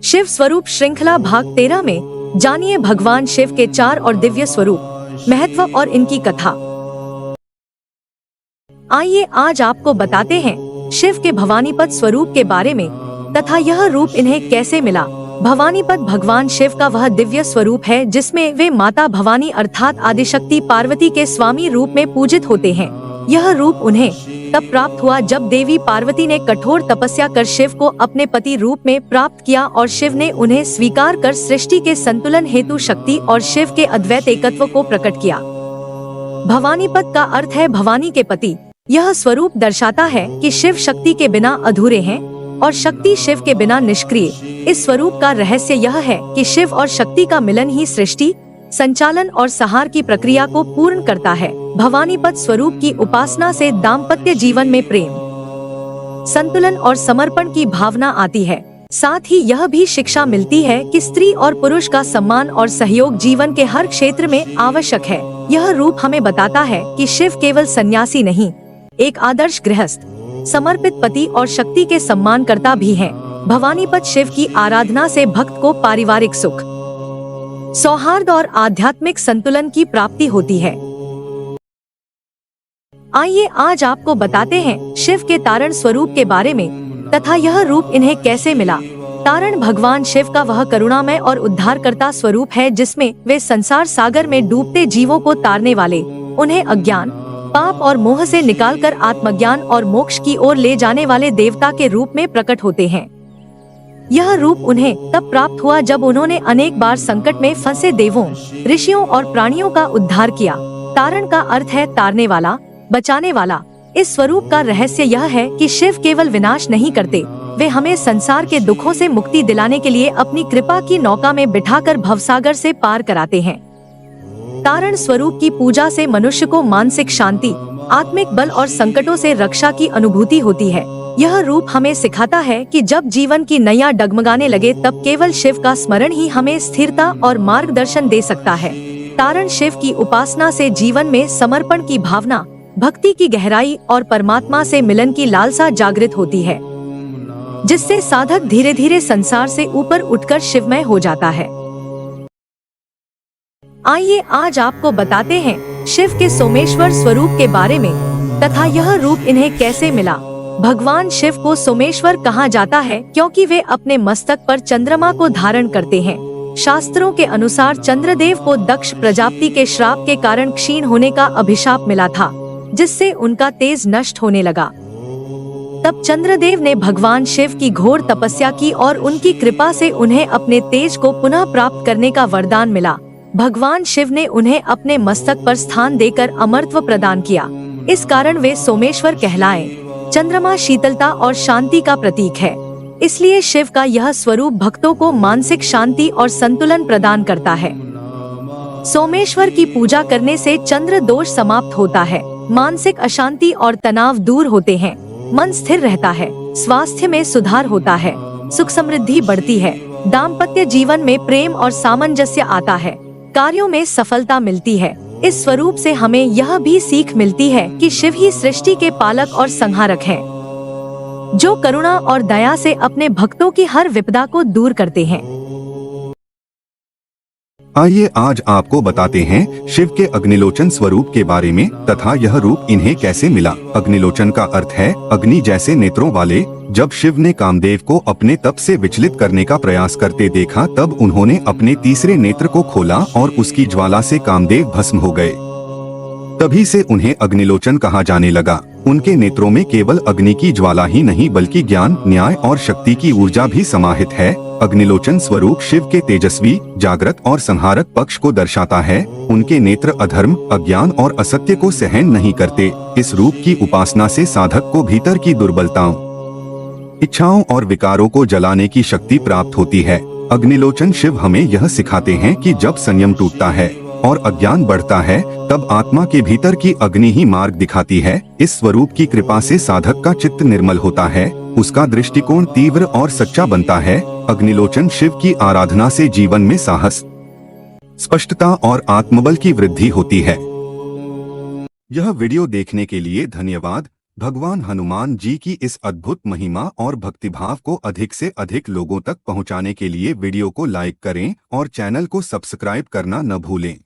शिव स्वरूप श्रृंखला भाग 13 में जानिए भगवान शिव के 4 और दिव्य स्वरूप, महत्व और इनकी कथा। आइए आज आपको बताते हैं शिव के भवानीपद स्वरूप के बारे में तथा यह रूप इन्हें कैसे मिला। भवानीपद भगवान शिव का वह दिव्य स्वरूप है जिसमें वे माता भवानी अर्थात आदिशक्ति पार्वती के स्वामी रूप में पूजित होते हैं। यह रूप उन्हें तब प्राप्त हुआ जब देवी पार्वती ने कठोर तपस्या कर शिव को अपने पति रूप में प्राप्त किया और शिव ने उन्हें स्वीकार कर सृष्टि के संतुलन हेतु शक्ति और शिव के अद्वैत एकत्व को प्रकट किया। भवानीपद का अर्थ है भवानी के पति। यह स्वरूप दर्शाता है कि शिव शक्ति के बिना अधूरे हैं और शक्ति शिव के बिना निष्क्रिय। इस स्वरूप का रहस्य यह है कि शिव और शक्ति का मिलन ही सृष्टि, संचालन और संहार की प्रक्रिया को पूर्ण करता है। भवानीपद स्वरूप की उपासना से दाम्पत्य जीवन में प्रेम, संतुलन और समर्पण की भावना आती है। साथ ही यह भी शिक्षा मिलती है कि स्त्री और पुरुष का सम्मान और सहयोग जीवन के हर क्षेत्र में आवश्यक है। यह रूप हमें बताता है कि शिव केवल सन्यासी नहीं, एक आदर्श गृहस्थ, समर्पित पति और शक्ति के सम्मानकर्ता भी हैं। भवानीपद शिव की आराधना से भक्त को पारिवारिक सुख, सौहार्द और आध्यात्मिक संतुलन की प्राप्ति होती है। आइए आज आपको बताते हैं शिव के तारण स्वरूप के बारे में तथा यह रूप इन्हें कैसे मिला। तारण भगवान शिव का वह करुणामय और उद्धारकर्ता स्वरूप है जिसमें वे संसार सागर में डूबते जीवों को तारने वाले, उन्हें अज्ञान, पाप और मोह से निकालकर आत्मज्ञान और मोक्ष की ओर ले जाने वाले देवता के रूप में प्रकट होते हैं। यह रूप उन्हें तब प्राप्त हुआ जब उन्होंने अनेक बार संकट में फंसे देवों, ऋषियों और प्राणियों का उद्धार किया। तारण का अर्थ है तारने वाला, बचाने वाला। इस स्वरूप का रहस्य यह है कि शिव केवल विनाश नहीं करते, वे हमें संसार के दुखों से मुक्ति दिलाने के लिए अपनी कृपा की नौका में बिठाकर भवसागर से पार कराते हैं। तारण स्वरूप की पूजा से मनुष्य को मानसिक शांति, आत्मिक बल और संकटों से रक्षा की अनुभूति होती है। यह रूप हमें सिखाता है कि जब जीवन की नैया डगमगाने लगे तब केवल शिव का स्मरण ही हमें स्थिरता और मार्गदर्शन दे सकता है। तारण शिव की उपासना से जीवन में समर्पण की भावना, भक्ति की गहराई और परमात्मा से मिलन की लालसा जागृत होती है, जिससे साधक धीरे धीरे संसार से ऊपर उठकर शिवमय हो जाता है। आइए आज आपको बताते हैं शिव के सोमेश्वर स्वरूप के बारे में तथा यह रूप इन्हें कैसे मिला। भगवान शिव को सोमेश्वर कहा जाता है क्योंकि वे अपने मस्तक पर चंद्रमा को धारण करते हैं। शास्त्रों के अनुसार चंद्रदेव को दक्ष प्रजापति के श्राप के कारण क्षीण होने का अभिशाप मिला था, जिससे उनका तेज नष्ट होने लगा। तब चंद्रदेव ने भगवान शिव की घोर तपस्या की और उनकी कृपा से उन्हें अपने तेज को पुनः प्राप्त करने का वरदान मिला। भगवान शिव ने उन्हें अपने मस्तक पर स्थान देकर अमरत्व प्रदान किया। इस कारण वे सोमेश्वर कहलाए। चंद्रमा शीतलता और शांति का प्रतीक है, इसलिए शिव का यह स्वरूप भक्तों को मानसिक शांति और संतुलन प्रदान करता है। सोमेश्वर की पूजा करने से चंद्र दोष समाप्त होता है, मानसिक अशांति और तनाव दूर होते हैं, मन स्थिर रहता है, स्वास्थ्य में सुधार होता है, सुख समृद्धि बढ़ती है, दाम्पत्य जीवन में प्रेम और सामंजस्य आता है, कार्यों में सफलता मिलती है। इस स्वरूप से हमें यह भी सीख मिलती है कि शिव ही सृष्टि के पालक और संहारक हैं, जो करुणा और दया से अपने भक्तों की हर विपदा को दूर करते हैं। आइए आज आपको बताते हैं शिव के अग्निलोचन स्वरूप के बारे में तथा यह रूप इन्हें कैसे मिला। अग्निलोचन का अर्थ है अग्नि जैसे नेत्रों वाले। जब शिव ने कामदेव को अपने तप से विचलित करने का प्रयास करते देखा तब उन्होंने अपने तीसरे नेत्र को खोला और उसकी ज्वाला से कामदेव भस्म हो गए। तभी से उन्हें अग्निलोचन कहा जाने लगा। उनके नेत्रों में केवल अग्नि की ज्वाला ही नहीं बल्कि ज्ञान, न्याय और शक्ति की ऊर्जा भी समाहित है। अग्निलोचन स्वरूप शिव के तेजस्वी, जागृत और संहारक पक्ष को दर्शाता है। उनके नेत्र अधर्म, अज्ञान और असत्य को सहन नहीं करते। इस रूप की उपासना से साधक को भीतर की दुर्बलताओं, इच्छाओं और विकारों को जलाने की शक्ति प्राप्त होती है। अग्निलोचन शिव हमें यह सिखाते हैं कि जब संयम टूटता है और अज्ञान बढ़ता है तब आत्मा के भीतर की अग्नि ही मार्ग दिखाती है। इस स्वरूप की कृपा से साधक का चित्त निर्मल होता है, उसका दृष्टिकोण तीव्र और सच्चा बनता है। अग्निलोचन शिव की आराधना से जीवन में साहस, स्पष्टता और आत्मबल की वृद्धि होती है। यह वीडियो देखने के लिए धन्यवाद। भगवान हनुमान जी की इस अद्भुत महिमा और भक्तिभाव को अधिक से अधिक लोगों तक पहुंचाने के लिए वीडियो को लाइक करें और चैनल को सब्सक्राइब करना न भूलें।